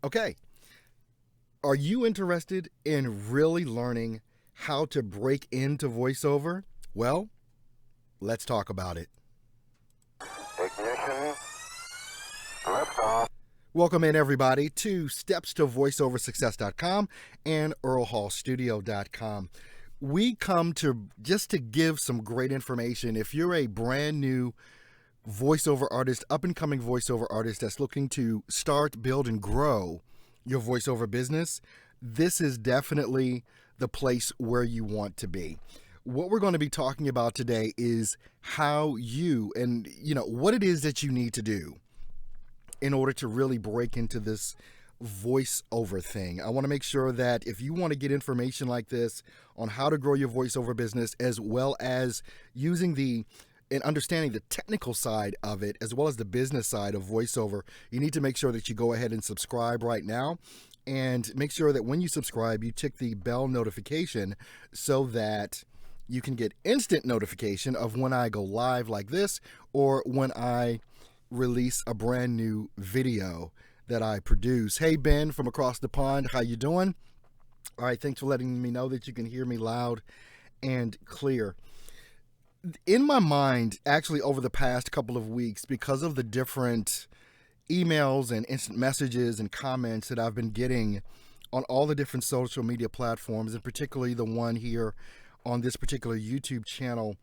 Okay, are you interested in really learning how to break into voiceover? Well, let's talk about it. Ignition, liftoff. Welcome in, everybody, to stepstovoiceoversuccess.com and earlhallstudio.com. We come to just to give some great information. If you're a brand new voiceover artist, up-and-coming voiceover artist that's looking to start, build, and grow your voiceover business, this is definitely the place where you want to be. What we're going to be talking about today is how what it is that you need to do in order to really break into this voiceover thing. I want to make sure that if you want to get information like this on how to grow your voiceover business, as well as using and understanding the technical side of it, as well as the business side of voiceover, you need to make sure that you go ahead and subscribe right now. And make sure that when you subscribe, you tick the bell notification so that you can get instant notification of when I go live like this, or when I release a brand new video that I produce. Hey, Ben from across the pond, how you doing? All right, thanks for letting me know that you can hear me loud and clear. In my mind, actually, over the past couple of weeks, because of the different emails and instant messages and comments that I've been getting on all the different social media platforms, and particularly the one here on this particular YouTube channel,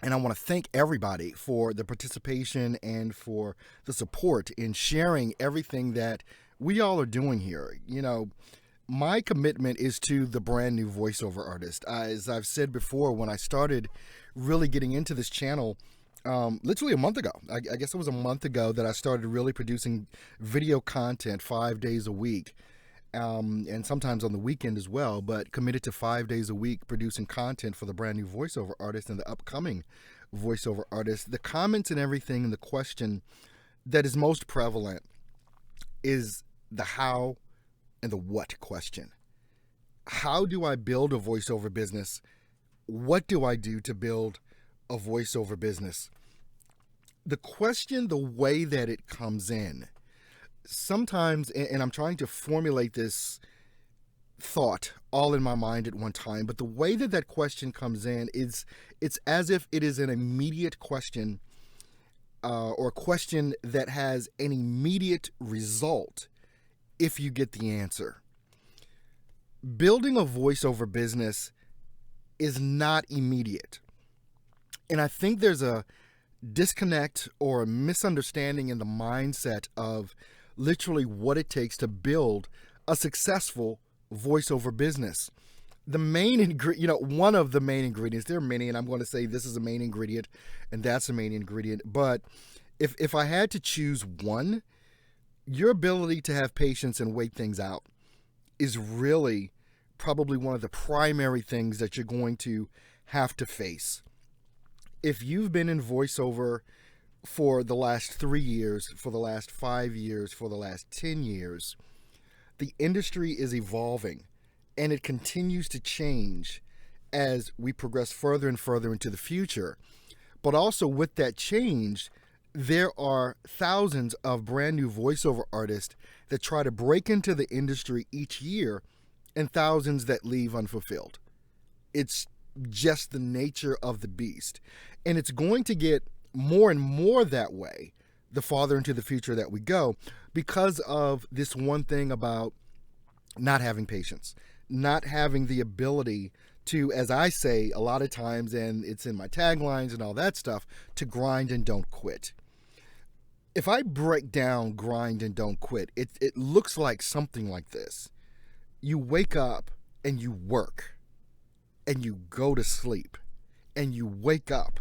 and I want to thank everybody for the participation and for the support in sharing everything that we all are doing here. You know, my commitment is to the brand new voiceover artist. As I've said before, when I started really getting into this channel, literally a month ago, I guess it was a month ago that I started really producing video content 5 days a week. And sometimes on the weekend as well, but committed to 5 days a week producing content for the brand new voiceover artist and the upcoming voiceover artist. The comments and everything, and the question that is most prevalent is the how and the what question. How do I build a voiceover business? What do I do to build a voiceover business? The question, the way that it comes in, sometimes, and I'm trying to formulate this thought all in my mind at one time, but the way that that question comes in is it's as if it is an immediate question, or a question that has an immediate result if you get the answer. Building a voiceover business is not immediate. And I think there's a disconnect or a misunderstanding in the mindset of literally what it takes to build a successful voiceover business. The main ingredient, one of the main ingredients, there are many, and I'm going to say this is a main ingredient and that's a main ingredient. But if I had to choose one, your ability to have patience and wait things out is really probably one of the primary things that you're going to have to face. If you've been in voiceover for the last 3 years, for the last 5 years, for the last 10 years, the industry is evolving, and it continues to change as we progress further and further into the future. But also with that change, there are thousands of brand new voiceover artists that try to break into the industry each year, and thousands that leave unfulfilled. It's just the nature of the beast. And it's going to get more and more that way the farther into the future that we go, because of this one thing about not having patience, not having the ability to, as I say a lot of times, and it's in my taglines and all that stuff, to grind and don't quit. If I break down grind and don't quit, it looks like something like this. You wake up and you work, and you go to sleep, and you wake up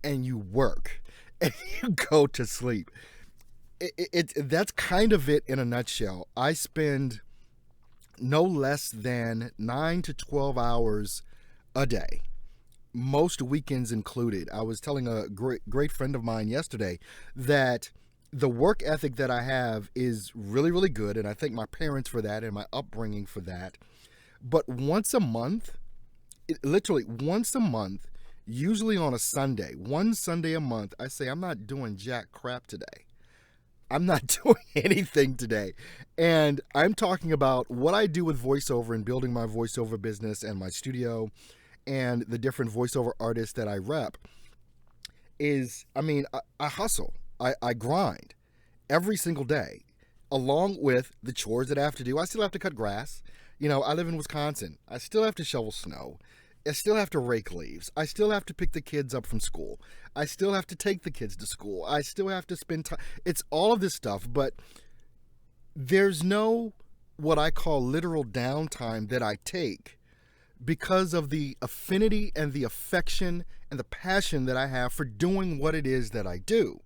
and you work, and you go to sleep. That's kind of it in a nutshell. I spend no less than 9 to 12 hours a day, most weekends included. I was telling a great friend of mine yesterday that the work ethic that I have is really, really good, and I thank my parents for that and my upbringing for that. But once a month, literally once a month, usually on a Sunday, one Sunday a month, I say, I'm not doing jack crap today. I'm not doing anything today. And I'm talking about what I do with voiceover and building my voiceover business and my studio and the different voiceover artists that I rep is, I hustle. I grind every single day, along with the chores that I have to do. I still have to cut grass. I live in Wisconsin. I still have to shovel snow. I still have to rake leaves. I still have to pick the kids up from school. I still have to take the kids to school. I still have to spend time. It's all of this stuff, but there's no what I call literal downtime that I take because of the affinity and the affection and the passion that I have for doing what it is that I do.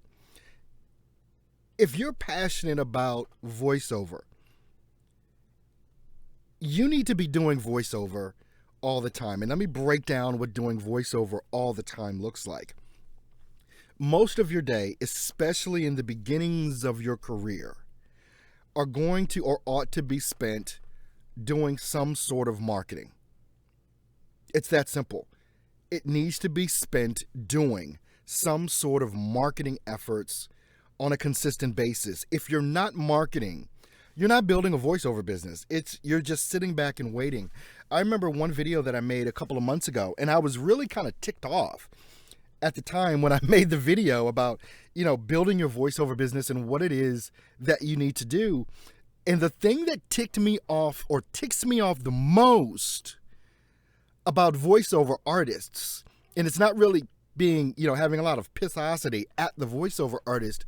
If you're passionate about voiceover, you need to be doing voiceover all the time. And let me break down what doing voiceover all the time looks like. Most of your day, especially in the beginnings of your career, are going to or ought to be spent doing some sort of marketing. It's that simple. It needs to be spent doing some sort of marketing efforts on a consistent basis. If you're not marketing, you're not building a voiceover business. You're just sitting back and waiting. I remember one video that I made a couple of months ago, and I was really kind of ticked off at the time when I made the video about, building your voiceover business and what it is that you need to do. And the thing that ticked me off or ticks me off the most about voiceover artists, and it's not really being, having a lot of pissosity at the voiceover artist,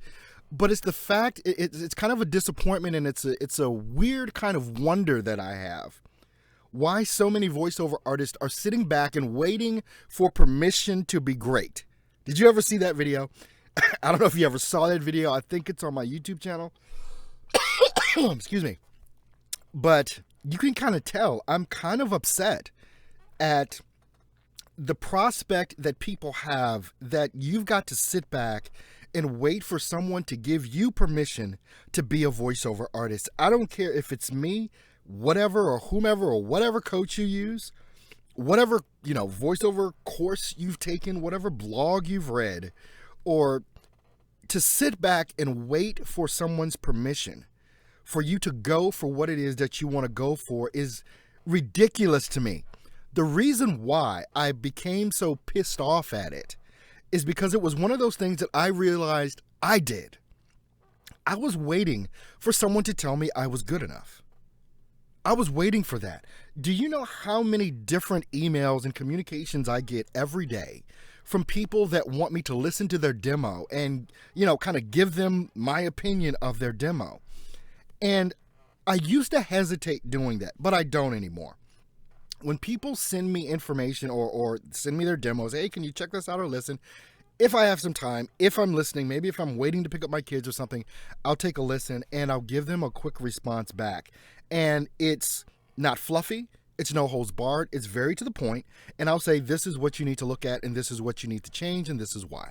but it's the fact, it's kind of a disappointment, and it's a weird kind of wonder that I have. Why so many voiceover artists are sitting back and waiting for permission to be great. Did you ever see that video? I don't know if you ever saw that video. I think it's on my YouTube channel. Excuse me. But you can kind of tell I'm kind of upset at the prospect that people have that you've got to sit back and wait for someone to give you permission to be a voiceover artist. I don't care if it's me, whatever, or whomever, or whatever coach you use, whatever, voiceover course you've taken, whatever blog you've read, or to sit back and wait for someone's permission for you to go for what it is that you want to go for is ridiculous to me. The reason why I became so pissed off at it is because it was one of those things that I realized I did. I was waiting for someone to tell me I was good enough. I was waiting for that. Do you know how many different emails and communications I get every day from people that want me to listen to their demo and, kind of give them my opinion of their demo? And I used to hesitate doing that, but I don't anymore. When people send me information or send me their demos, hey, can you check this out or listen? If I have some time, if I'm listening, maybe if I'm waiting to pick up my kids or something, I'll take a listen and I'll give them a quick response back. And it's not fluffy. It's no holds barred. It's very to the point. And I'll say, this is what you need to look at, and this is what you need to change, and this is why.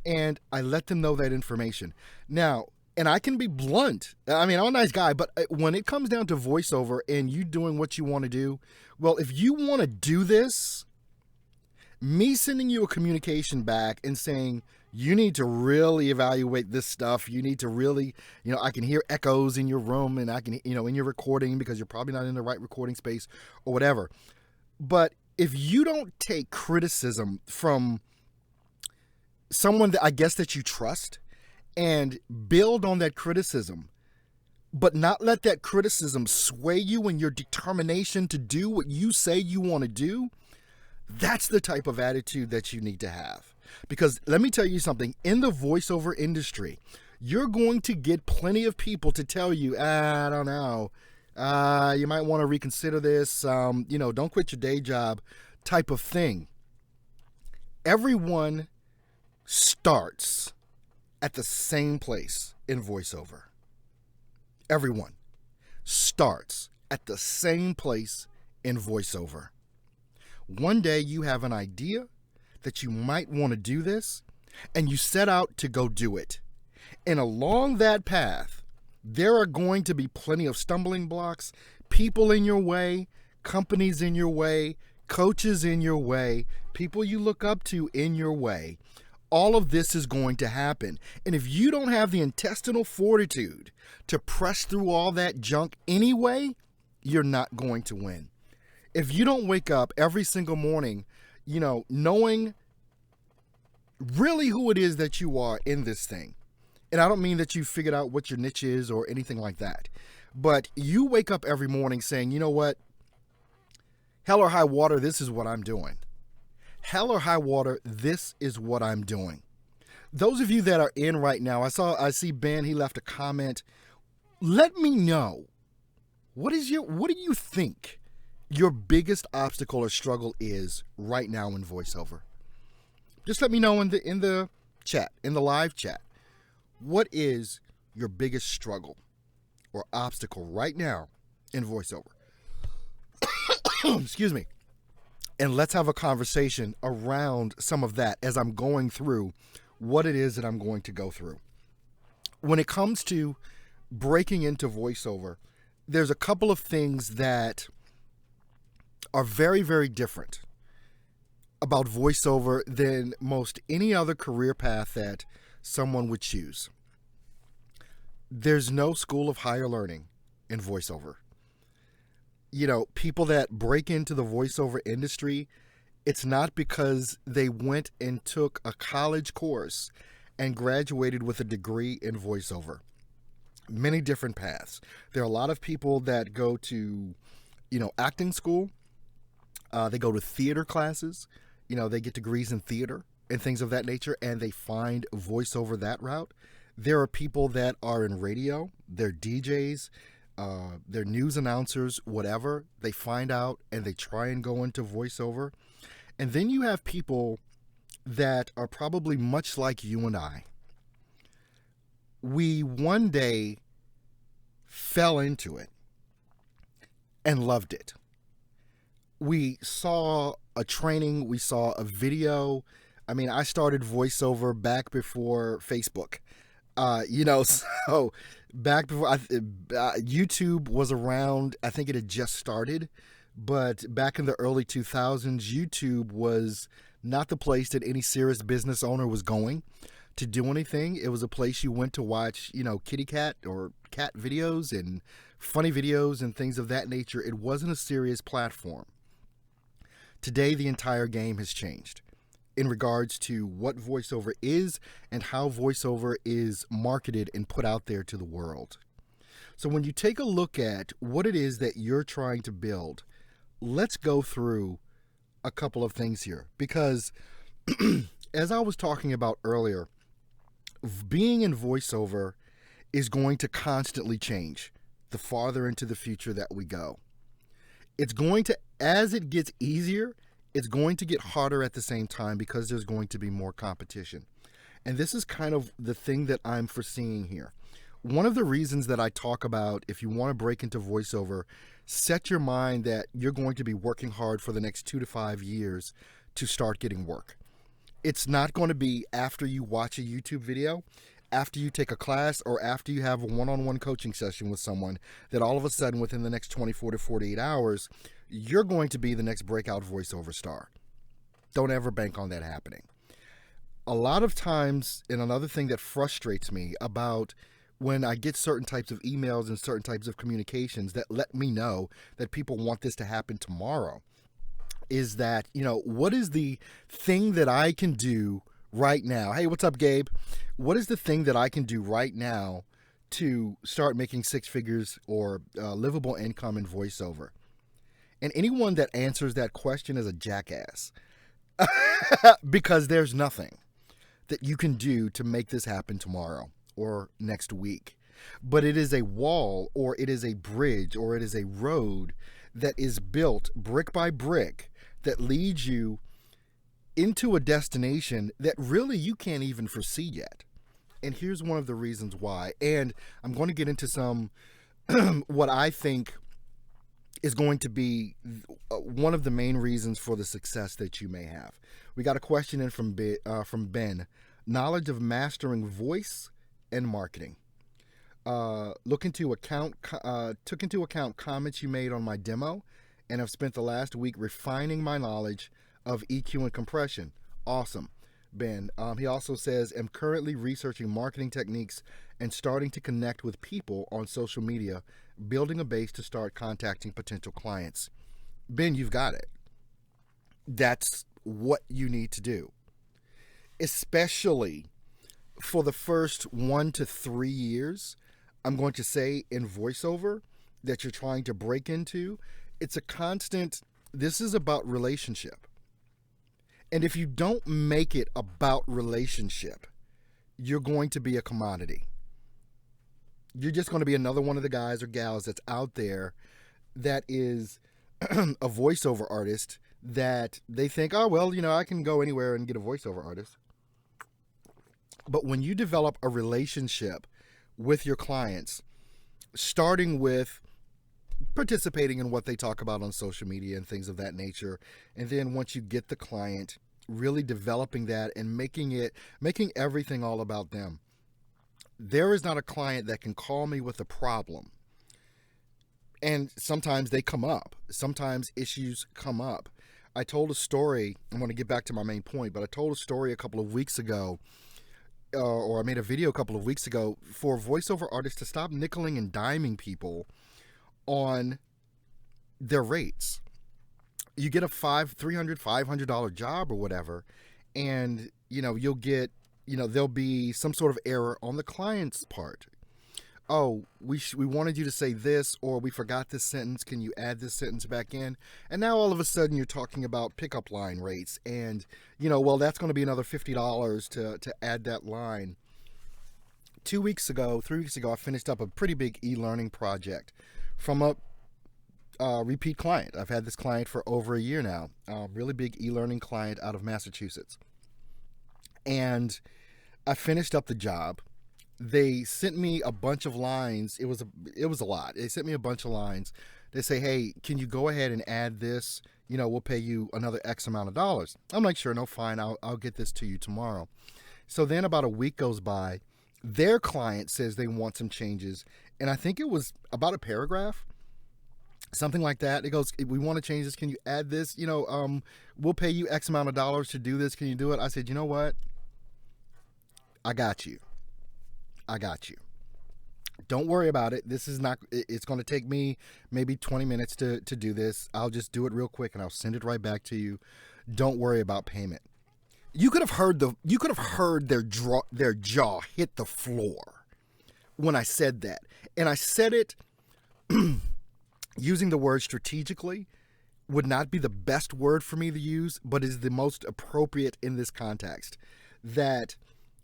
And I let them know that information. Now, and I can be blunt. I'm a nice guy, but when it comes down to voiceover and you doing what you want to do, well, if you want to do this, me sending you a communication back and saying, you need to really evaluate this stuff. You need to really, I can hear echoes in your room and I can, in your recording because you're probably not in the right recording space or whatever. But if you don't take criticism from someone that I guess that you trust and build on that criticism, but not let that criticism sway you in your determination to do what you say you want to do, that's the type of attitude that you need to have. Because let me tell you something, in the voiceover industry, you're going to get plenty of people to tell you, I don't know, you might want to reconsider this, don't quit your day job type of thing. Everyone starts at the same place in voiceover. Everyone starts at the same place in voiceover. One day you have an idea that you might want to do this, and you set out to go do it. And along that path, there are going to be plenty of stumbling blocks, people in your way, companies in your way, coaches in your way, people you look up to in your way. All of this is going to happen. And if you don't have the intestinal fortitude to press through all that junk anyway, you're not going to win. If you don't wake up every single morning, knowing really who it is that you are in this thing, and I don't mean that you figured out what your niche is or anything like that, but you wake up every morning saying, you know what, hell or high water, this is what I'm doing. Hell or high water, this is what I'm doing. Those of you that are in right now, I see Ben, he left a comment. Let me know, what do you think your biggest obstacle or struggle is right now in voiceover? Just let me know in the chat, in the live chat. What is your biggest struggle or obstacle right now in voiceover? Excuse me. And let's have a conversation around some of that as I'm going through what it is that I'm going to go through. When it comes to breaking into voiceover, there's a couple of things that are very, very different about voiceover than most any other career path that someone would choose. There's no school of higher learning in voiceover. People that break into the voiceover industry, it's not because they went and took a college course and graduated with a degree in voiceover. Many different paths. There are a lot of people that go to, acting school. They go to theater classes. They get degrees in theater and things of that nature, and they find voiceover that route. There are people that are in radio. They're DJs. They're news announcers, whatever. They find out and they try and go into voiceover. And then you have people that are probably much like you and I. We one day fell into it and loved it. We saw a training, we saw a video. I mean, I started voiceover back before Facebook. So back before YouTube was around, I think it had just started, but back in the early 2000s, YouTube was not the place that any serious business owner was going to do anything. It was a place you went to watch, kitty cat or cat videos and funny videos and things of that nature. It wasn't a serious platform. Today, the entire game has changed in regards to what voiceover is and how voiceover is marketed and put out there to the world. So when you take a look at what it is that you're trying to build, let's go through a couple of things here. Because as I was talking about earlier, being in voiceover is going to constantly change the farther into the future that we go. It's going to, as it gets easier, it's going to get harder at the same time because there's going to be more competition. And this is kind of the thing that I'm foreseeing here. One of the reasons that I talk about, if you want to break into voiceover, set your mind that you're going to be working hard for the next 2 to 5 years to start getting work. It's not going to be after you watch a YouTube video, after you take a class, or after you have a one-on-one coaching session with someone, that all of a sudden within the next 24 to 48 hours, you're going to be the next breakout voiceover star. Don't ever bank on that happening. A lot of times, and another thing that frustrates me about when I get certain types of emails and certain types of communications that let me know that people want this to happen tomorrow, is that, what is the thing that I can do right now? Hey, what's up, Gabe? What is the thing that I can do right now to start making 6 figures or livable income in voiceover? And anyone that answers that question is a jackass. Because there's nothing that you can do to make this happen tomorrow or next week. But it is a wall, or it is a bridge, or it is a road that is built brick by brick that leads you into a destination that really you can't even foresee yet. And here's one of the reasons why. And I'm going to get into some what I think is going to be one of the main reasons for the success that you may have. We got a question in from Ben. Knowledge of mastering voice and marketing. Took into account comments you made on my demo, and have spent the last week refining my knowledge of EQ and compression. Awesome. Ben. He also says, I'm currently researching marketing techniques and starting to connect with people on social media, building a base to start contacting potential clients. Ben, you've got it. That's what you need to do, especially for the first 1 to 3 years. I'm going to say in voiceover that you're trying to break into, it's a constant, this is about relationship. And if you don't make it about relationship, you're going to be a commodity. You're just going to be another one of the guys or gals that's out there that is a voiceover artist that they think, oh, well, I can go anywhere and get a voiceover artist. But when you develop a relationship with your clients, starting with participating in what they talk about on social media and things of that nature, and then once you get the client, really developing that and making everything all about them. There is not a client that can call me with a problem. And sometimes they come up. Sometimes issues come up. I told a story, I want to get back to my main point, but I told a story a couple of weeks ago, or I made a video a couple of weeks ago for voiceover artists to stop nickeling and diming people on their rates. You get a $500 job or whatever, and you'll get, there'll be some sort of error on the client's part. Oh, we wanted you to say this, or we forgot this sentence. Can you add this sentence back in? And now all of a sudden you're talking about pickup line rates, and well, that's going to be another $50 to add that line. 3 weeks ago, I finished up a pretty big e-learning project from a repeat client. I've had this client for over a year now. Really big e-learning client out of Massachusetts, and I finished up the job. They sent me a bunch of lines. It was a lot. They sent me a bunch of lines. They say, hey, can you go ahead and add this? We'll pay you another X amount of dollars. I'm like, sure, no, fine. I'll get this to you tomorrow. So then about a week goes by. Their client says they want some changes. And I think it was about a paragraph, something like that. It goes, we want to change this. Can you add this? We'll pay you X amount of dollars to do this. Can you do it? I said, you know what? I got you. Don't worry about it. It's going to take me maybe 20 minutes to do this. I'll just do it real quick and I'll send it right back to you. Don't worry about payment. You could have heard their jaw hit the floor when I said that. And I said it using the word strategically would not be the best word for me to use, but is the most appropriate in this context. That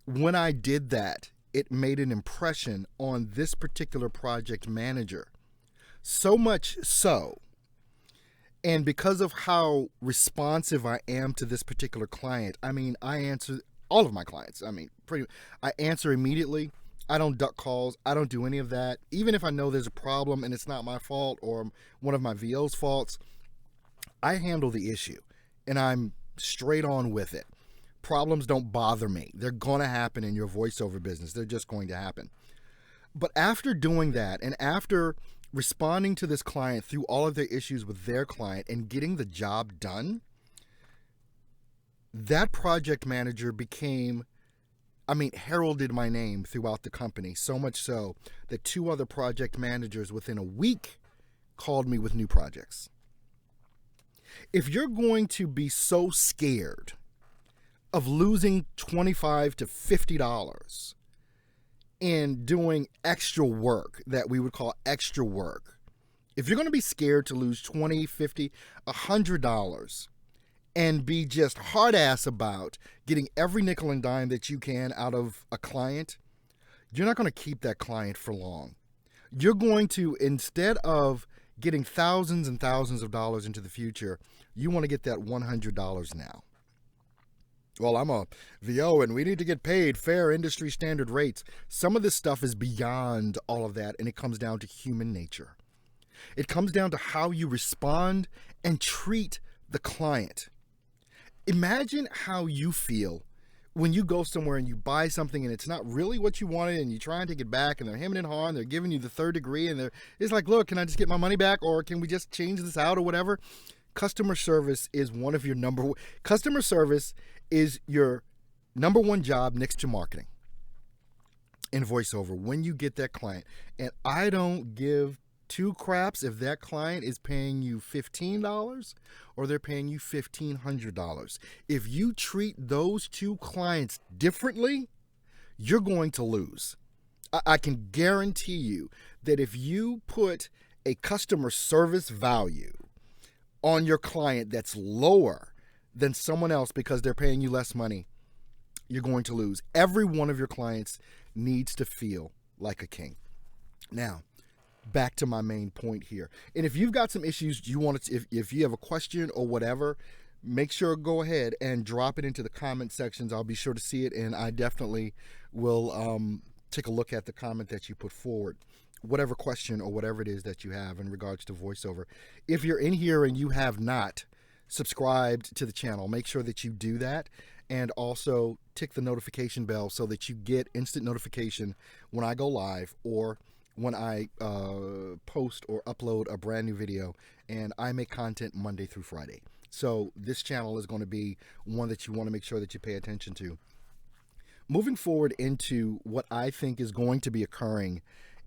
when I did that, it made an impression on this particular project manager. So much so, and because of how responsive I am to this particular client, I answer all of my clients. I answer immediately. I don't duck calls. I don't do any of that. Even if I know there's a problem and it's not my fault or one of my VO's faults, I handle the issue and I'm straight on with it. Problems don't bother me. They're going to happen in your voiceover business. They're just going to happen. But after doing that and after responding to this client through all of their issues with their client and getting the job done, that project manager heralded my name throughout the company, so much so that 2 other project managers within a week called me with new projects. If you're going to be so scared of losing $25 to $50 in doing extra work that we would call extra work, if you're going to be scared to lose $20, $50, $100 and be just hard ass about getting every nickel and dime that you can out of a client, you're not going to keep that client for long. You're going to, instead of getting thousands and thousands of dollars into the future, you want to get that $100 now. Well, I'm a VO and we need to get paid fair industry standard rates. Some of this stuff is beyond all of that, and it comes down to human nature. It comes down to how you respond and treat the client. Imagine how you feel when you go somewhere and you buy something and it's not really what you wanted and you try and take it back and they're hemming and hawing, they're giving you the 3rd degree and it's like, look, can I just get my money back, or can we just change this out or whatever? Customer service is one of your customer service is your number one job next to marketing in voiceover when you get that client. And I don't give two craps if that client is paying you $15 or they're paying you $1,500. If you treat those two clients differently, you're going to lose. I can guarantee you that if you put a customer service value on your client that's lower than someone else because they're paying you less money, you're going to lose. Every one of your clients needs to feel like a king. Now, back to my main point here. And if you've got some issues you want to, if you have a question or whatever, make sure go ahead and drop it into the comment sections. I'll be sure to see it, and I definitely will take a look at the comment that you put forward, whatever question or whatever it is that you have in regards to voiceover. If you're in here and you have not subscribed to the channel, make sure that you do that, and also tick the notification bell so that you get instant notification when I go live or when I post or upload a brand new video. And I make content Monday through Friday. So this channel is going to be one that you want to make sure that you pay attention to. Moving forward into what I think is going to be occurring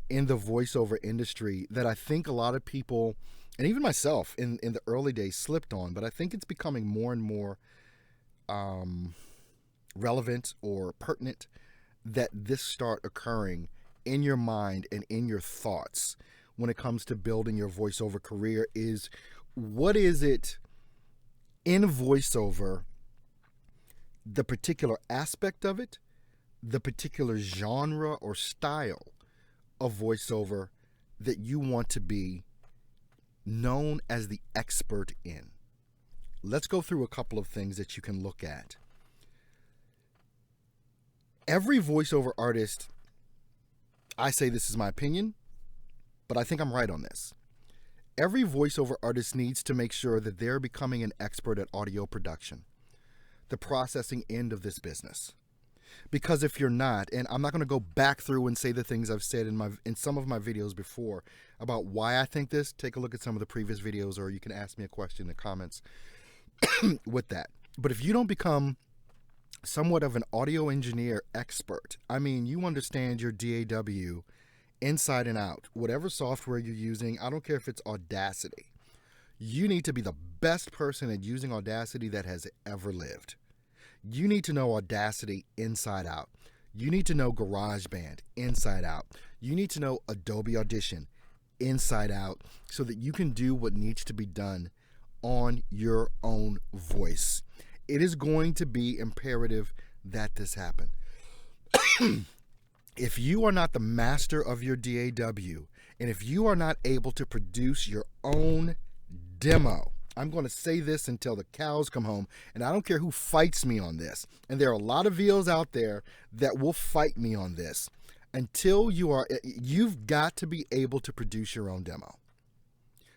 in the voiceover industry that I think a lot of people, and even myself in the early days, slipped on, but I think it's becoming more and more relevant or pertinent that this start occurring in your mind and in your thoughts when it comes to building your voiceover career is, what is it in voiceover, the particular aspect of it, the particular genre or style of voiceover that you want to be known as the expert in. Let's go through a couple of things that you can look at. Every voiceover artist, I say this is my opinion, but I think I'm right on this. Every voiceover artist needs to make sure that they're becoming an expert at audio production, the processing end of this business. Because if you're not, and I'm not going to go back through and say the things I've said in some of my videos before about why I think this, take a look at some of the previous videos, or you can ask me a question in the comments with that. But if you don't become somewhat of an audio engineer expert, I mean, you understand your DAW inside and out, whatever software you're using, I don't care if it's Audacity. You need to be the best person at using Audacity that has ever lived. You need to know Audacity inside out. You need to know GarageBand inside out. You need to know Adobe Audition inside out so that you can do what needs to be done on your own voice. It is going to be imperative that this happen. If you are not the master of your DAW, and if you are not able to produce your own demo, I'm going to say this until the cows come home, and I don't care who fights me on this. And there are a lot of VOs out there that will fight me on this. Until you've got to be able to produce your own demo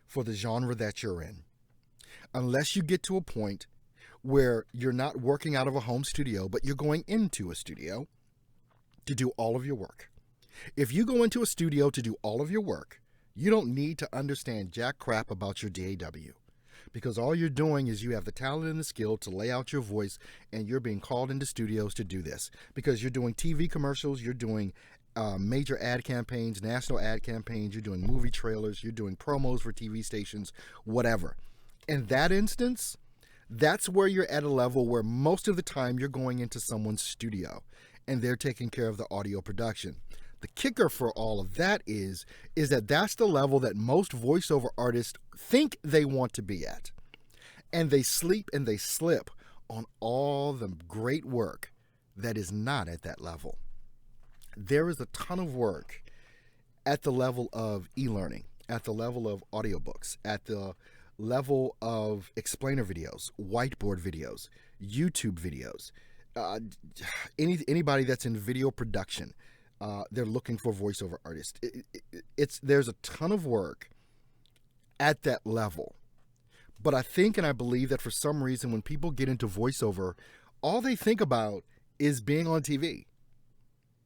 for the genre that you're in. Unless you get to a point where you're not working out of a home studio, but you're going into a studio to do all of your work. If you go into a studio to do all of your work, you don't need to understand jack crap about your DAW. Because all you're doing is you have the talent and the skill to lay out your voice, and you're being called into studios to do this. Because you're doing TV commercials, you're doing major ad campaigns, national ad campaigns, you're doing movie trailers, you're doing promos for TV stations, whatever. In that instance, that's where you're at a level where most of the time you're going into someone's studio and they're taking care of the audio production. The kicker for all of that is that that's the level that most voiceover artists think they want to be at. And they sleep and they slip on all the great work that is not at that level. There is a ton of work at the level of e-learning, at the level of audiobooks, at the level of explainer videos, whiteboard videos, YouTube videos, anybody that's in video production. They're looking for voiceover artists. There's a ton of work at that level. But I think and I believe that for some reason when people get into voiceover, all they think about is being on TV.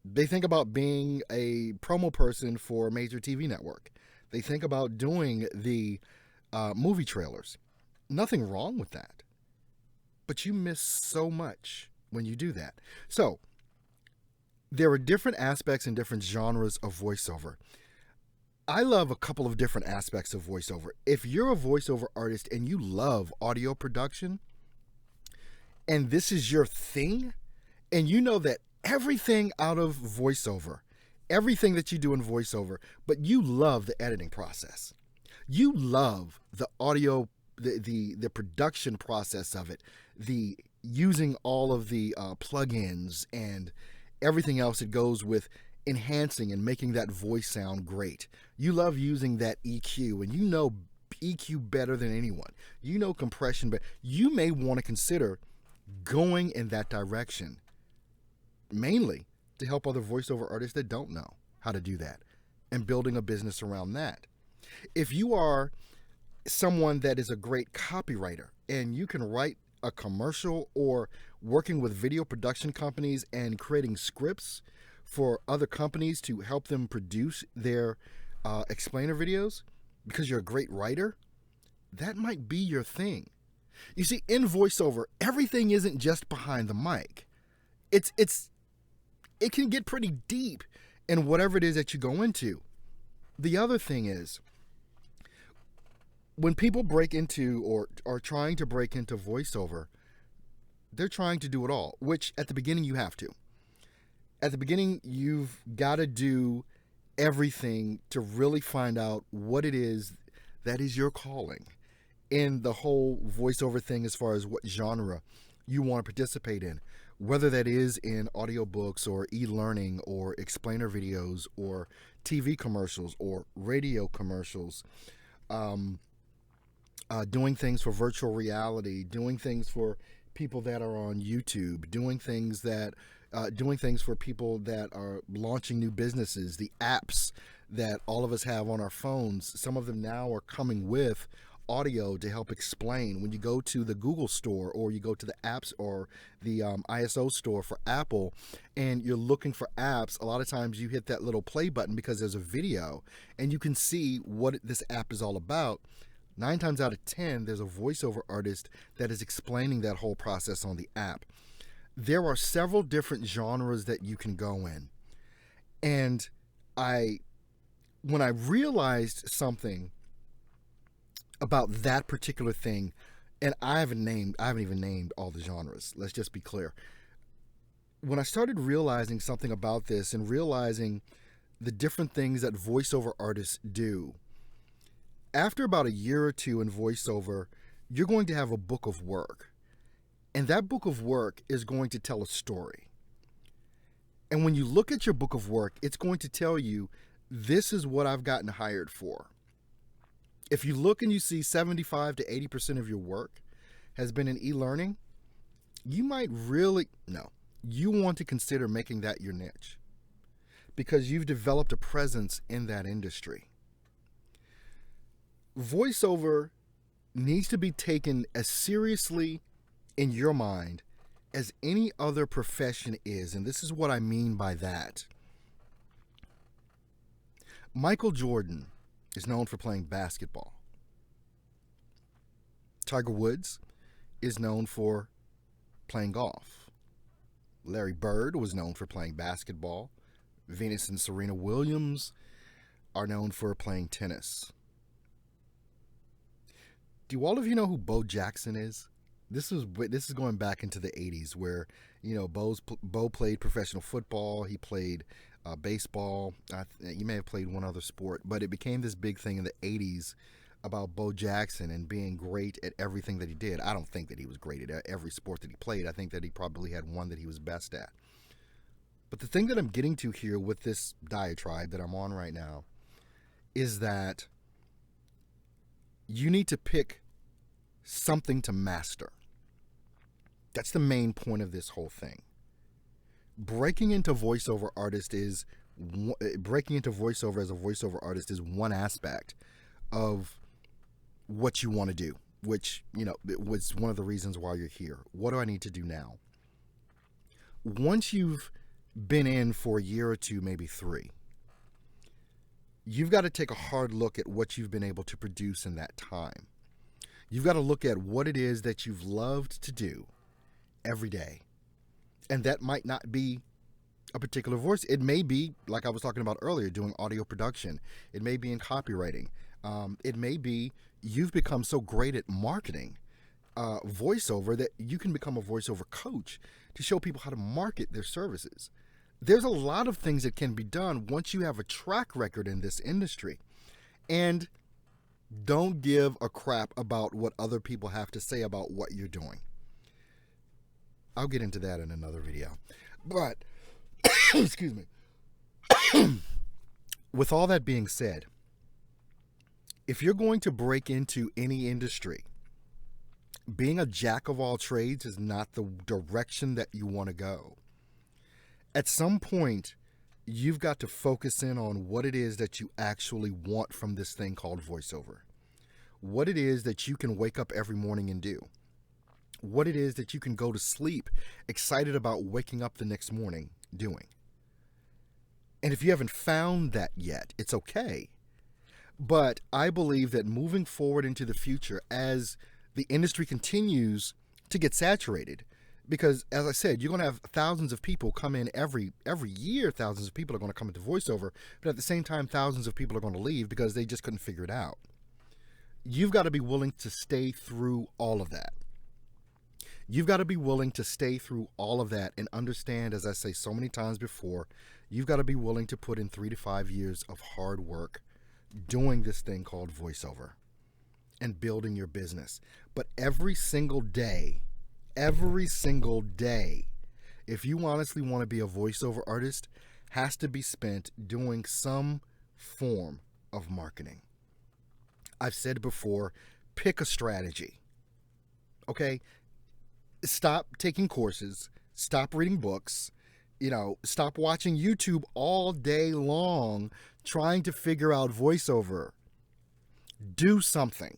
They think about being a promo person for a major TV network. They think about doing the movie trailers. Nothing wrong with that. But you miss so much when you do that. So there are different aspects and different genres of voiceover. I love a couple of different aspects of voiceover. If you're a voiceover artist and you love audio production and this is your thing, and you know that everything out of voiceover, everything that you do in voiceover, but you love the editing process. You love the audio, the production process of it, the using all of the plugins and everything else that goes with enhancing and making that voice sound great. You love using that EQ, and you know EQ better than anyone. You know compression, but you may want to consider going in that direction, mainly to help other voiceover artists that don't know how to do that and building a business around that. If you are someone that is a great copywriter and you can write a commercial or working with video production companies and creating scripts for other companies to help them produce their explainer videos because you're a great writer, that might be your thing. You see, in voiceover, everything isn't just behind the mic. It can get pretty deep in whatever it is that you go into. The other thing is, when people break into or are trying to break into voiceover, they're trying to do it all, which at the beginning you have to. At the beginning, you've got to do everything to really find out what it is that is your calling in the whole voiceover thing as far as what genre you want to participate in, whether that is in audiobooks or e-learning or explainer videos or TV commercials or radio commercials, doing things for virtual reality, doing things for people that are on YouTube, doing things for people that are launching new businesses, the apps that all of us have on our phones. Some of them now are coming with audio to help explain. When you go to the Google store or you go to the apps or the ISO store for Apple and you're looking for apps, a lot of times you hit that little play button because there's a video and you can see what this app is all about. 9 times out of 10, there's a voiceover artist that is explaining that whole process on the app. There are several different genres that you can go in. And when I realized something about that particular thing, and I haven't even named all the genres, let's just be clear. When I started realizing something about this and realizing the different things that voiceover artists do, after about a year or two in voiceover, you're going to have a book of work. And that book of work is going to tell a story. And when you look at your book of work, it's going to tell you, this is what I've gotten hired for. If you look and you see 75 to 80% of your work has been in e-learning, you want to consider making that your niche because you've developed a presence in that industry. Voiceover needs to be taken as seriously in your mind as any other profession is, and this is what I mean by that. Michael Jordan is known for playing basketball. Tiger Woods is known for playing golf. Larry Bird was known for playing basketball. Venus and Serena Williams are known for playing tennis. Do all of you know who Bo Jackson is? This is going back into the 80s where, Bo played professional football. He played baseball. You may have played one other sport, but it became this big thing in the 80s about Bo Jackson and being great at everything that he did. I don't think that he was great at every sport that he played. I think that he probably had one that he was best at. But the thing that I'm getting to here with this diatribe that I'm on right now is that you need to pick something to master. That's the main point of this whole thing. Breaking into voiceover as a voiceover artist is one aspect of what you want to do, which, it was one of the reasons why you're here. What do I need to do now? Once you've been in for a year or two, maybe 3, you've got to take a hard look at what you've been able to produce in that time. You've got to look at what it is that you've loved to do every day. And that might not be a particular voice. It may be, like I was talking about earlier, doing audio production. It may be in copywriting. It may be you've become so great at marketing voiceover that you can become a voiceover coach to show people how to market their services. There's a lot of things that can be done once you have a track record in this industry. And don't give a crap about what other people have to say about what you're doing. I'll get into that in another video. But, excuse me. With all that being said, if you're going to break into any industry, being a jack of all trades is not the direction that you want to go. At some point, you've got to focus in on what it is that you actually want from this thing called voiceover. What it is that you can wake up every morning and do. What it is that you can go to sleep excited about waking up the next morning doing. And if you haven't found that yet, it's okay. But I believe that moving forward into the future, as the industry continues to get saturated, because as I said, you're going to have thousands of people come in every year. Thousands of people are going to come into voiceover, but at the same time, thousands of people are going to leave because they just couldn't figure it out. You've got to be willing to stay through all of that. You've got to be willing to stay through all of that and understand, as I say so many times before, you've got to be willing to put in 3 to 5 years of hard work doing this thing called voiceover and building your business. But every single day, if you honestly want to be a voiceover artist, has to be spent doing some form of marketing. I've said before, pick a strategy. Okay? Stop taking courses, stop reading books, stop watching YouTube all day long trying to figure out voiceover. Do something.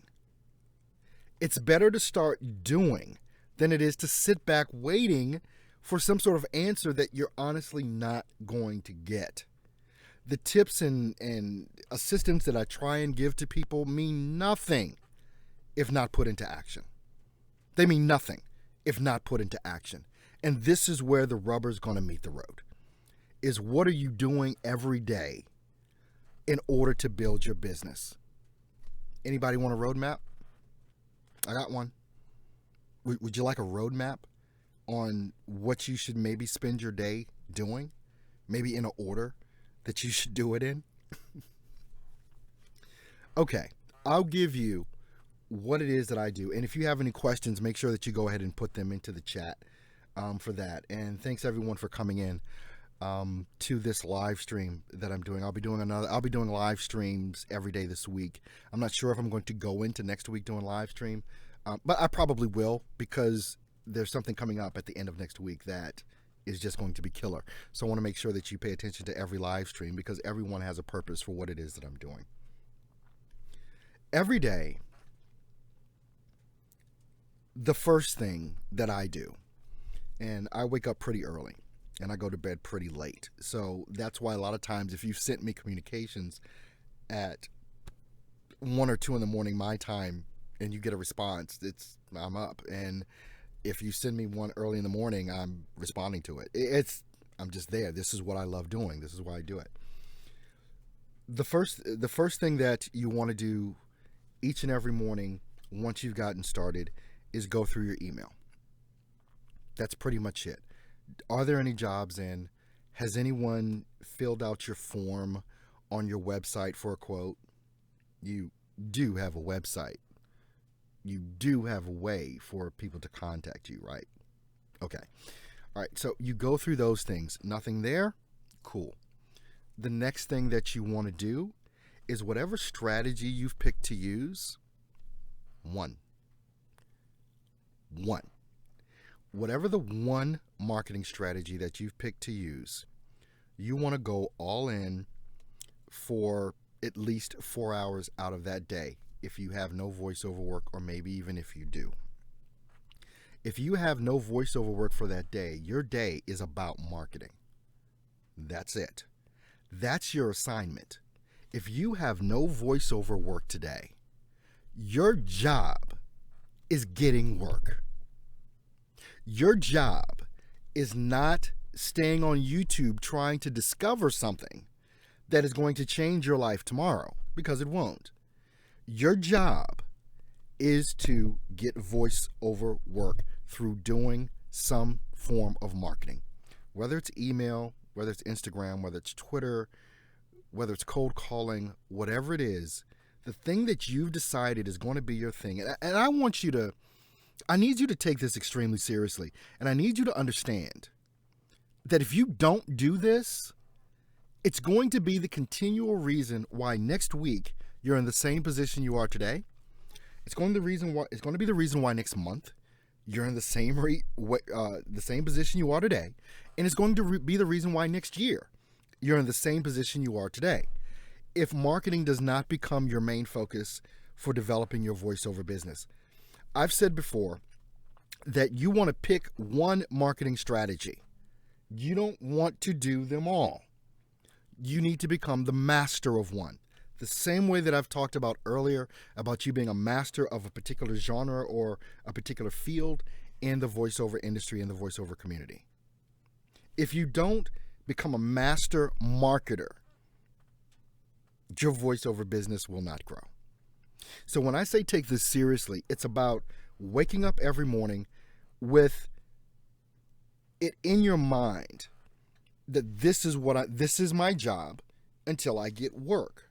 It's better to start doing than it is to sit back waiting for some sort of answer that you're honestly not going to get. The tips and assistance that I try and give to people mean nothing if not put into action. They mean nothing if not put into action. And this is where the rubber's going to meet the road. Is what are you doing every day in order to build your business? Anybody want a roadmap? I got one. Would you like a roadmap on what you should maybe spend your day doing? Maybe in an order that you should do it in? Okay, I'll give you what it is that I do. And if you have any questions, make sure that you go ahead and put them into the chat for that. And thanks everyone for coming in to this live stream that I'm doing. I'll be doing live streams every day this week. I'm not sure if I'm going to go into next week doing live stream, but I probably will, because there's something coming up at the end of next week that is just going to be killer. So I want to make sure that you pay attention to every live stream, because everyone has a purpose for what it is that I'm doing. Every day, the first thing that I do, and I wake up pretty early and I go to bed pretty late. So that's why a lot of times if you've sent me communications at 1 or 2 in the morning my time and you get a response, I'm up. And if you send me one early in the morning, I'm responding to it. I'm just there. This is what I love doing. This is why I do it. The first thing that you want to do each and every morning once you've gotten started is go through your email. That's pretty much it. Are there any jobs in? Has anyone filled out your form on your website for a quote? You do have a website. You do have a way for people to contact you, right? Okay. All right, so you go through those things. Nothing there? Cool. The next thing that you want to do is whatever strategy you've picked to use, one. Whatever the one marketing strategy that you've picked to use, you want to go all in for at least 4 hours out of that day if you have no voiceover work, or maybe even if you do. If you have no voiceover work for that day, your day is about marketing. That's it. That's your assignment. If you have no voiceover work today, your job is getting work. Your job is not staying on YouTube trying to discover something that is going to change your life tomorrow, because it won't. Your job is to get voiceover work through doing some form of marketing, whether it's email, whether it's Instagram, whether it's Twitter, whether it's cold calling, whatever it is. The thing that you've decided is going to be your thing. And I need you to take this extremely seriously. And I need you to understand that if you don't do this, it's going to be the continual reason why next week you're in the same position you are today. It's going to be the reason why next month you're in the same position you are today, and it's going to be the reason why next year you're in the same position you are today. If marketing does not become your main focus for developing your voiceover business, I've said before that you want to pick one marketing strategy. You don't want to do them all. You need to become the master of one. The same way that I've talked about earlier about you being a master of a particular genre or a particular field in the voiceover industry and the voiceover community. If you don't become a master marketer, your voiceover business will not grow. So when I say take this seriously, it's about waking up every morning with it in your mind that this is my job until I get work.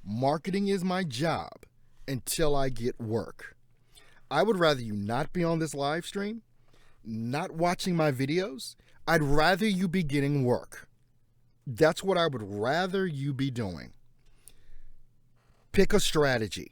Marketing is my job until I get work. I would rather you not be on this live stream, not watching my videos. I'd rather you be getting work. That's what I would rather you be doing. Pick a strategy.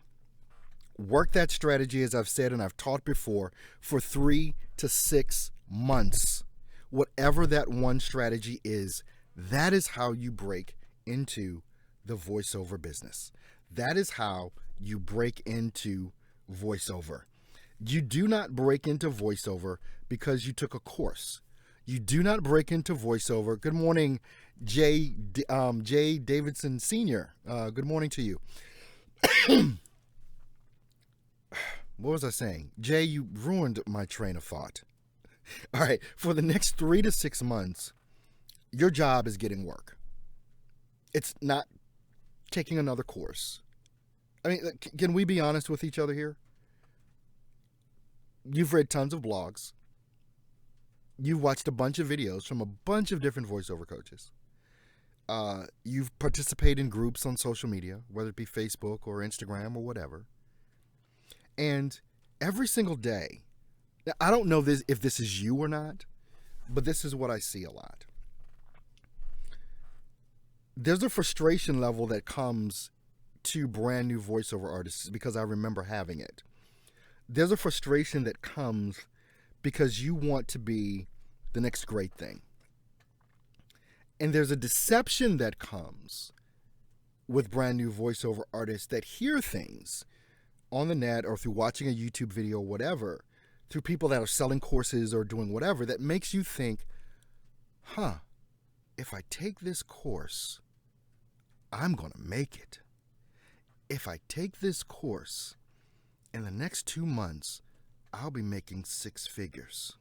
Work that strategy, as I've said and I've taught before, for 3 to 6 months. Whatever that one strategy is, that is how you break into the voiceover business. That is how you break into voiceover. You do not break into voiceover because you took a course. You do not break into voiceover. Good morning, Jay Davidson Sr. Good morning to you. What was I saying? Jay, you ruined my train of thought. All right, for the next 3 to 6 months, your job is getting work. It's not taking another course. I mean, can we be honest with each other here? You've read tons of blogs. You've watched a bunch of videos from a bunch of different voiceover coaches. You've participated in groups on social media, whether it be Facebook or Instagram or whatever. And every single day, now, I don't know if this is you or not, but this is what I see a lot. There's a frustration level that comes to brand new voiceover artists because I remember having it. There's a frustration that comes because you want to be the next great thing. And there's a deception that comes with brand new voiceover artists that hear things on the net or through watching a YouTube video or whatever, through people that are selling courses or doing whatever, that makes you think, if I take this course, I'm going to make it. If I take this course, in the next 2 months, I'll be making 6 figures.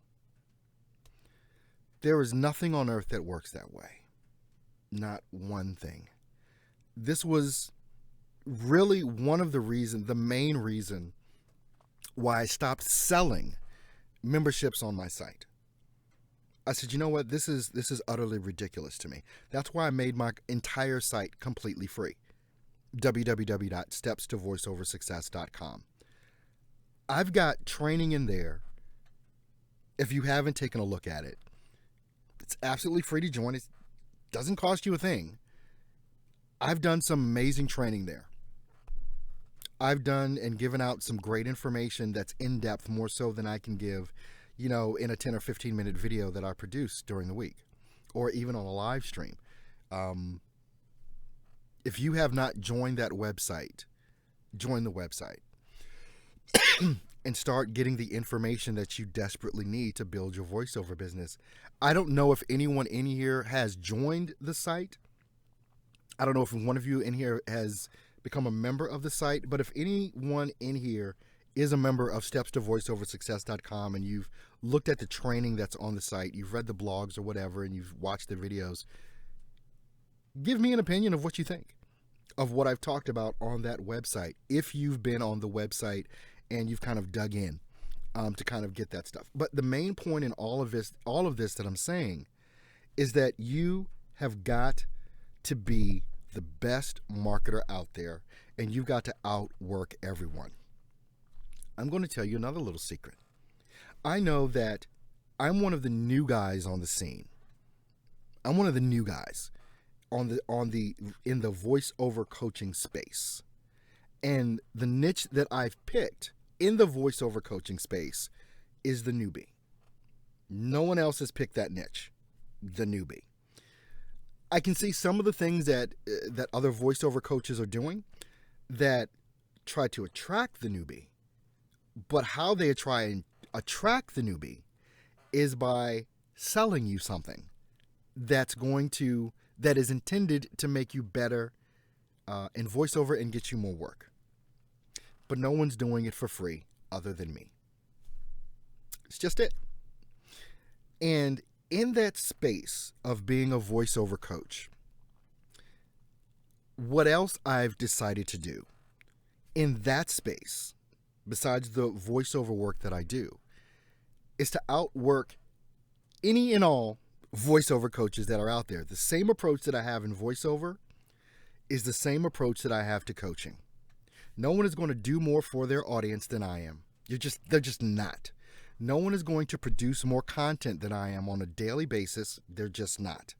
There is nothing on earth that works that way. Not one thing. This was really one of the main reason why I stopped selling memberships on my site. I said, you know what? This is utterly ridiculous to me. That's why I made my entire site completely free. www.stepstovoiceoversuccess.com. I've got training in there. If you haven't taken a look at it, it's absolutely free to join. It doesn't cost you a thing. I've done some amazing training there. I've done and given out some great information that's in depth, more so than I can give, in a 10 or 15 minute video that I produce during the week, or even on a live stream. If you have not joined that website, join the website and start getting the information that you desperately need to build your voiceover business. I don't know if anyone in here has joined the site. I don't know if one of you in here has become a member of the site, but if anyone in here is a member of steps-to-voiceoversuccess.com and you've looked at the training that's on the site, you've read the blogs or whatever, and you've watched the videos, give me an opinion of what you think of what I've talked about on that website, if you've been on the website and you've kind of dug in to kind of get that stuff. But the main point in all of this that I'm saying is that you have got to be the best marketer out there, and you've got to outwork everyone. I'm going to tell you another little secret. I know that I'm one of the new guys on the scene. I'm one of the new guys in the voiceover coaching space. And the niche that I've picked in the voiceover coaching space is the newbie. No one else has picked that niche, the newbie. I can see some of the things that other voiceover coaches are doing that try to attract the newbie. But how they try and attract the newbie is by selling you something that is intended to make you better in voiceover and get you more work. But no one's doing it for free other than me. It's just it. And in that space of being a voiceover coach, what else I've decided to do in that space, besides the voiceover work that I do, is to outwork any and all voiceover coaches that are out there. The same approach that I have in voiceover is the same approach that I have to coaching. No one is going to do more for their audience than I am. They're just not. No one is going to produce more content than I am on a daily basis. They're just not.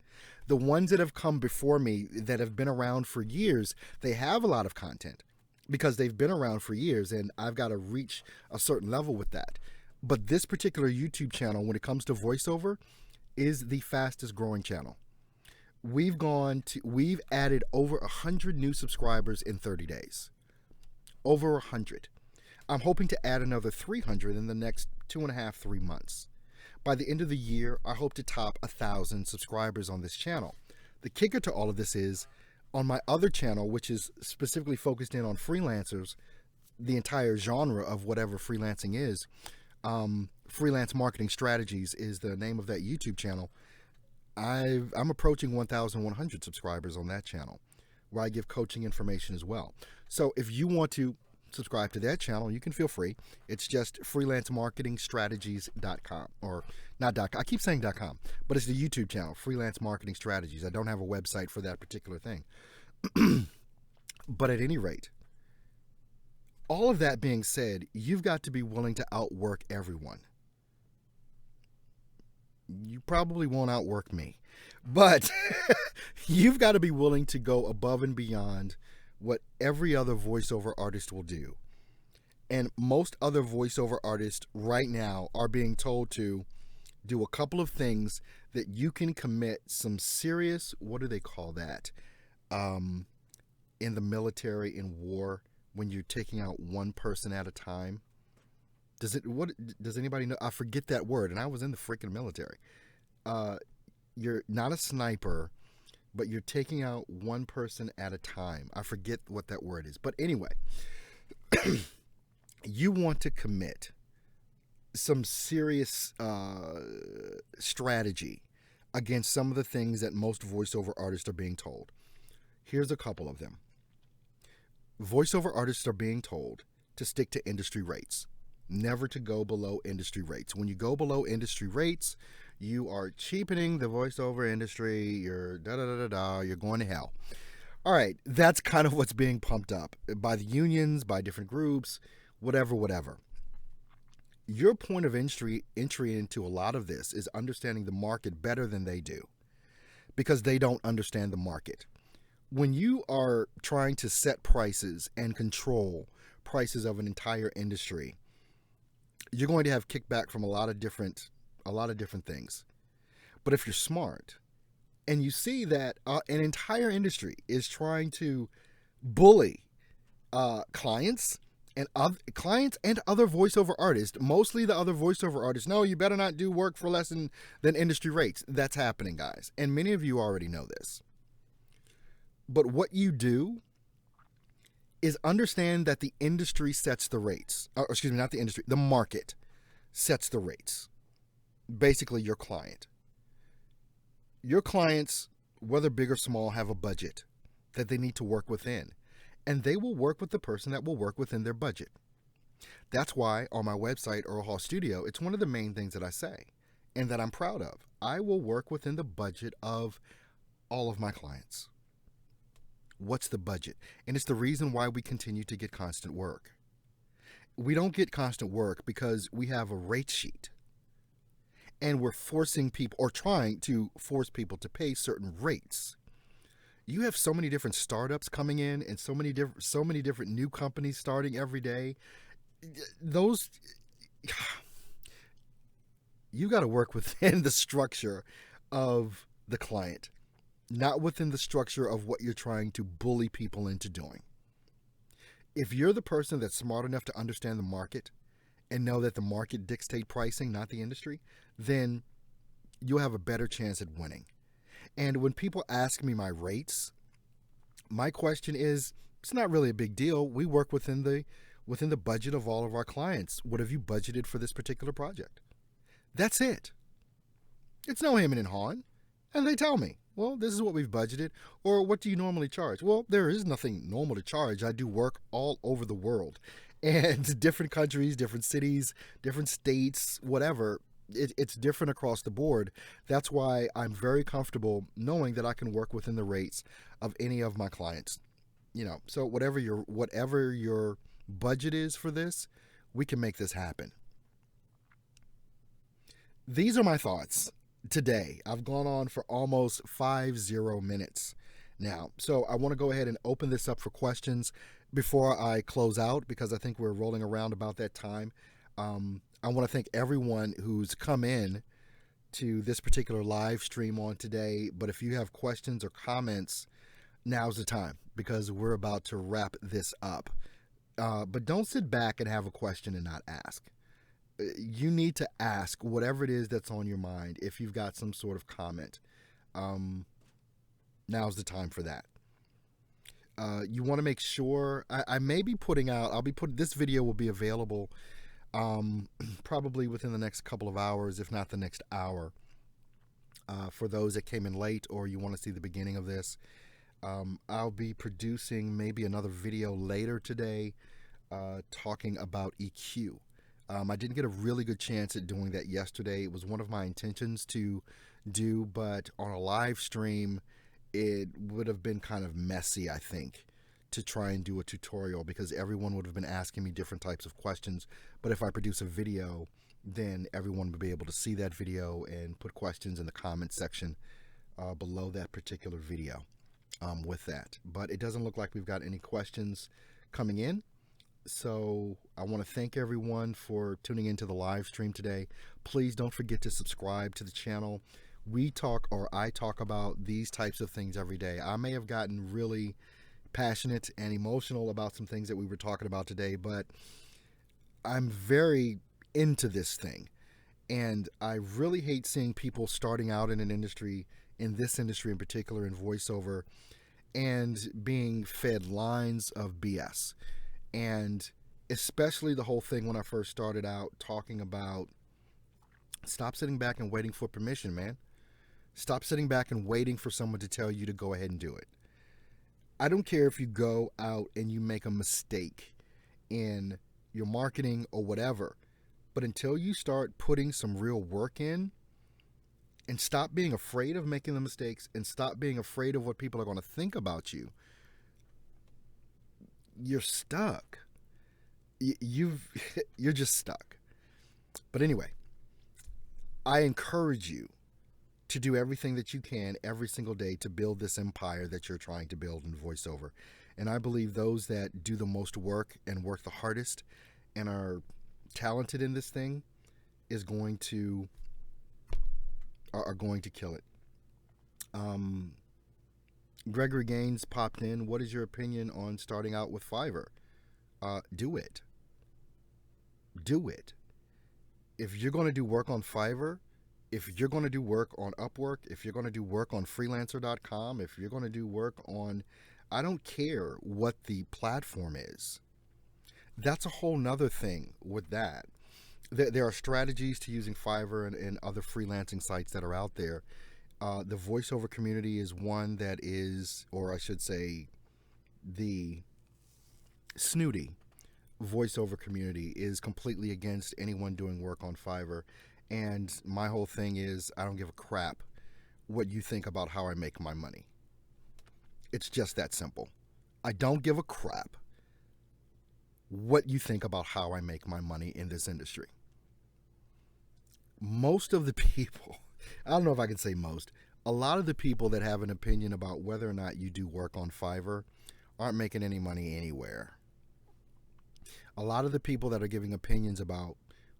The ones that have come before me that have been around for years, they have a lot of content because they've been around for years, and I've got to reach a certain level with that. But this particular YouTube channel, when it comes to voiceover, is the fastest growing channel. We've added over 100 new subscribers in 30 days. Over 100. I'm hoping to add another 300 in the next 2.5, 3 months. By the end of the year, I hope to top 1,000 subscribers on this channel. The kicker to all of this is, on my other channel, which is specifically focused in on freelancers, the entire genre of whatever freelancing is, Freelance Marketing Strategies is the name of that YouTube channel. I'm approaching 1,100 subscribers on that channel, where I give coaching information as well. So if you want to subscribe to that channel, you can feel free. It's just freelancemarketingstrategies.com, or not .com. I keep saying .com, but it's the YouTube channel, Freelance Marketing Strategies. I don't have a website for that particular thing. But at any rate, all of that being said, you've got to be willing to outwork everyone. You probably won't outwork me, but you've got to be willing to go above and beyond what every other voiceover artist will do. And most other voiceover artists right now are being told to do a couple of things that you can commit some serious, what do they call that? In the military, in war, when you're taking out one person at a time. Does anybody know? I forget that word, and I was in the freaking military. You're not a sniper, but you're taking out one person at a time. I forget what that word is. But anyway, you want to commit some serious strategy against some of the things that most voiceover artists are being told. Here's a couple of them. Voiceover artists are being told to stick to industry rates, never to go below industry rates. When you go below industry rates, you are cheapening the voiceover industry. You're you're going to hell. All right, that's kind of what's being pumped up by the unions, by different groups, whatever. Your point of entry into a lot of this is understanding the market better than they do, because they don't understand the market. When you are trying to set prices and control prices of an entire industry, you're going to have kickback from a lot of different things. But if you're smart and you see that an entire industry is trying to bully clients and other voiceover artists, mostly the other voiceover artists, no, you better not do work for less than industry rates. That's happening, guys. And many of you already know this. But what you do is understand that the industry sets the rates. Excuse me, not the industry, the market sets the rates. Basically, your client. Your clients, whether big or small, have a budget that they need to work within. And they will work with the person that will work within their budget. That's why on my website, Earl Hall Studio, it's one of the main things that I say and that I'm proud of. I will work within the budget of all of my clients. What's the budget? And it's the reason why we continue to get constant work. We don't get constant work because we have a rate sheet and we're forcing people or trying to force people to pay certain rates. You have so many different startups coming in and so many different new companies starting every day. Those, you got to work within the structure of the client, not within the structure of what you're trying to bully people into doing. If you're the person that's smart enough to understand the market and know that the market dictates pricing, not the industry, then you'll have a better chance at winning. And when people ask me my rates, my question is, it's not really a big deal. We work within the budget of all of our clients. What have you budgeted for this particular project? That's it. It's no hemming and hawing. And they tell me, well, this is what we've budgeted. Or what do you normally charge? Well, there is nothing normal to charge. I do work all over the world. And different countries, different cities, different states, whatever. It's different across the board. That's why I'm very comfortable knowing that I can work within the rates of any of my clients. So whatever your budget is for this, we can make this happen. These are my thoughts today. I've gone on for almost 50 minutes now. So I want to go ahead and open this up for questions before I close out, because I think we're rolling around about that time. I want to thank everyone who's come in to this particular live stream on today. But if you have questions or comments, now's the time, because we're about to wrap this up. But don't sit back and have a question and not ask. You need to ask whatever it is that's on your mind. If you've got some sort of comment, now's the time for that. You want to make sure, I may be putting out, this video will be available probably within the next couple of hours, if not the next hour. For those that came in late or you want to see the beginning of this, I'll be producing maybe another video later today talking about EQ. I didn't get a really good chance at doing that yesterday. It was one of my intentions to do, but on a live stream, it would have been kind of messy, I think, to try and do a tutorial, because everyone would have been asking me different types of questions. But if I produce a video, then everyone would be able to see that video and put questions in the comment section below that particular video with that. But it doesn't look like we've got any questions coming in. So I want to thank everyone for tuning into the live stream today. Please don't forget to subscribe to the channel. I talk about these types of things every day. I may have gotten really passionate and emotional about some things that we were talking about today, but I'm very into this thing. And I really hate seeing people starting out in this industry in particular, in voiceover, and being fed lines of BS. And especially the whole thing when I first started out talking about, stop sitting back and waiting for permission, man. Stop sitting back and waiting for someone to tell you to go ahead and do it. I don't care if you go out and you make a mistake in your marketing or whatever, but until you start putting some real work in, and stop being afraid of making the mistakes and stop being afraid of what people are going to think about you, you're stuck. You're just stuck. But anyway, I encourage you to do everything that you can every single day to build this empire that you're trying to build in voiceover. And I believe those that do the most work and work the hardest and are talented in this thing are going to kill it. Gregory Gaines popped in. What is your opinion on starting out with Fiverr? Do it. Do it. If you're going to do work on Fiverr, if you're going to do work on Upwork, if you're going to do work on freelancer.com, if you're going to do work on I don't care what the platform is. That's a whole nother thing with that. There are strategies to using Fiverr and other freelancing sites that are out there. The voiceover community is one that is, or I should say, the snooty voiceover community is completely against anyone doing work on Fiverr. And my whole thing is, I don't give a crap what you think about how I make my money. It's just that simple. I don't give a crap what you think about how I make my money in this industry. Most of the people, I don't know if I can say most, a lot of the people that have an opinion about whether or not you do work on Fiverr aren't making any money anywhere. A lot of the people that are giving opinions about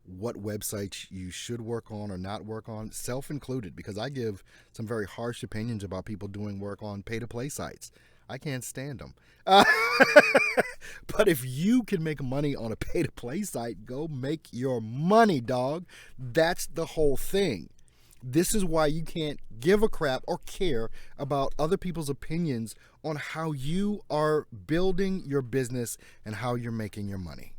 what websites you should work on or not work on, self included, because I give some very harsh opinions about people doing work on pay-to-play sites. I can't stand them. But if you can make money on a pay-to-play site, go make your money, dog. That's the whole thing. This is why you can't give a crap or care about other people's opinions on how you are building your business and how you're making your money.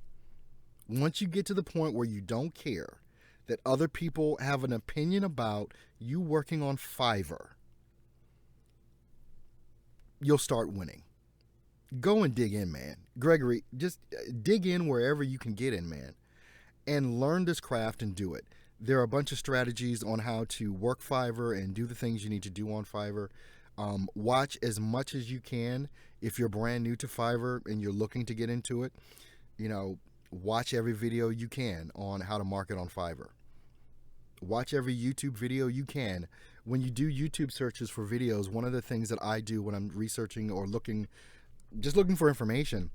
Once you get to the point where you don't care that other people have an opinion about you working on Fiverr, you'll start winning. Go and dig in, man. Gregory, just dig in wherever you can get in, man, and learn this craft and do it. There are a bunch of strategies on how to work Fiverr and do the things you need to do on Fiverr. Watch as much as you can. If you're brand new to Fiverr and you're looking to get into it, watch every video you can on how to market on Fiverr. Watch every YouTube video you can. When you do YouTube searches for videos, one of the things that I do when I'm researching or looking for information,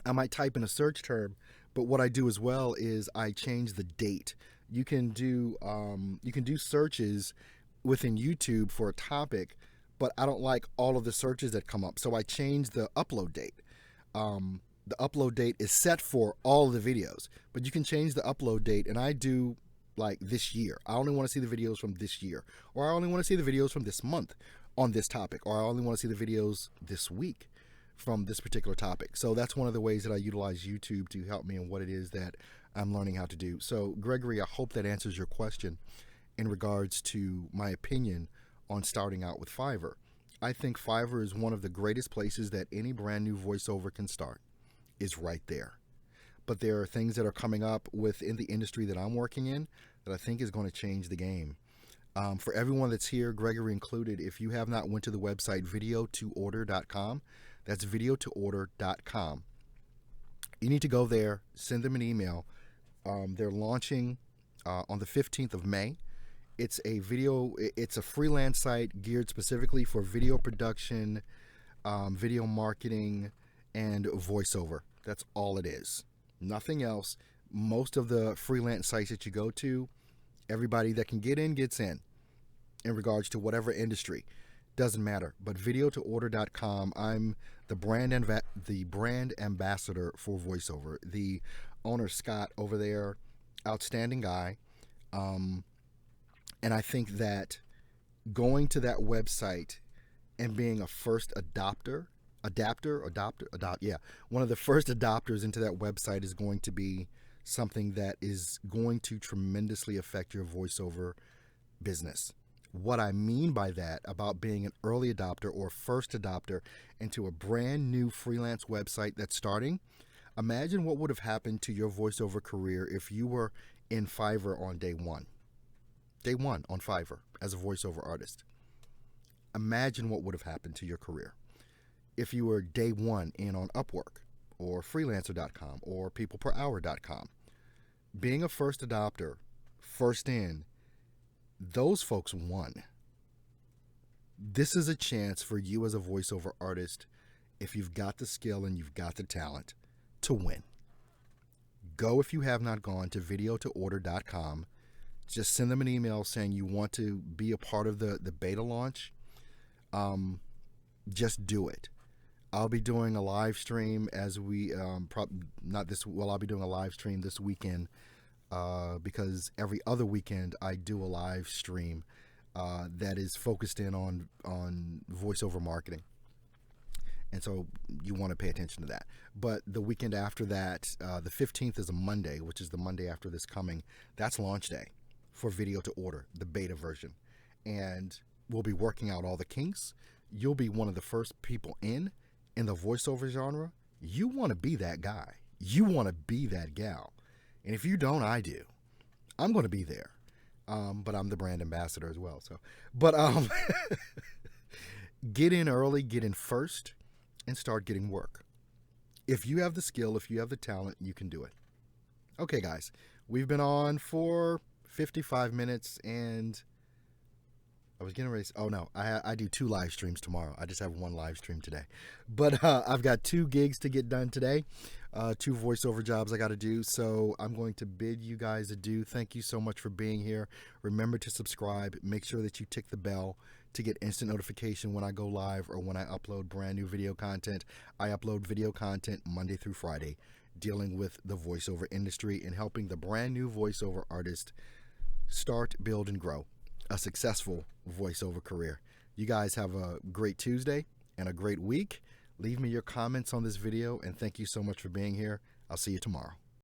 I might type in a search term, but what I do as well is I change the date. You can do searches within YouTube for a topic, but I don't like all of the searches that come up, so I change the upload date. The upload date is set for all of the videos, but you can change the upload date, and I do like this year. I only want to see the videos from this year, or I only want to see the videos from this month on this topic, or I only want to see the videos this week from this particular topic. So that's one of the ways that I utilize YouTube to help me in what it is that I'm learning how to do. So Gregory, I hope that answers your question in regards to my opinion on starting out with Fiverr. I think Fiverr is one of the greatest places that any brand new voiceover can start. Is right there. But there are things that are coming up within the industry that I'm working in that I think is going to change the game. For everyone that's here, Gregory included, if you have not went to the website videotoorder.com, that's videotoorder.com. You need to go there, send them an email. They're launching on the 15th of May. It's a freelance site geared specifically for video production, video marketing, and voiceover. That's all it is. Nothing else. Most of the freelance sites that you go to, everybody that can get in gets in regards to whatever industry. Doesn't matter. But videotoorder.com, I'm the brand ambassador for voiceover. The owner, Scott, over there, outstanding guy. And I think that going to that website and being a first one of the first adopters into that website is going to be something that is going to tremendously affect your voiceover business. What I mean by that, about being an early adopter or first adopter into a brand new freelance website that's starting, imagine what would have happened to your voiceover career if you were in Fiverr on day one. Day one on Fiverr as a voiceover artist. Imagine what would have happened to your career if you were day one in on Upwork or freelancer.com or peopleperhour.com. Being a first adopter, first in, those folks won. This is a chance for you as a voiceover artist, if you've got the skill and you've got the talent, to win. Go, if you have not gone, to videotoorder.com. Just send them an email saying you want to be a part of the beta launch. Just do it. I'll be doing a live stream as we I'll be doing a live stream this weekend because every other weekend I do a live stream that is focused in on voiceover marketing. And so you want to pay attention to that. But the weekend after that, the 15th is a Monday, which is the Monday after this coming. That's launch day for video to order, the beta version. And we'll be working out all the kinks. You'll be one of the first people in the voiceover genre. You want to be that guy. You want to be that gal. And if you don't, I do. I'm going to be there. But I'm the brand ambassador as well. But get in early, get in first, and start getting work. If you have the skill, if you have the talent, you can do it. Okay, guys, we've been on for 55 minutes, and I was getting ready. Oh no, I do 2 live streams tomorrow. I just have 1 live stream today, but I've got 2 gigs to get done today, 2 voiceover jobs I got to do. So I'm going to bid you guys adieu. Thank you so much for being here. Remember to subscribe. Make sure that you tick the bell to get instant notification when I go live or when I upload brand new video content. I upload video content Monday through Friday, dealing with the voiceover industry and helping the brand new voiceover artist start, build, and grow a successful voiceover career. You guys have a great Tuesday and a great week. Leave me your comments on this video, and thank you so much for being here. I'll see you tomorrow.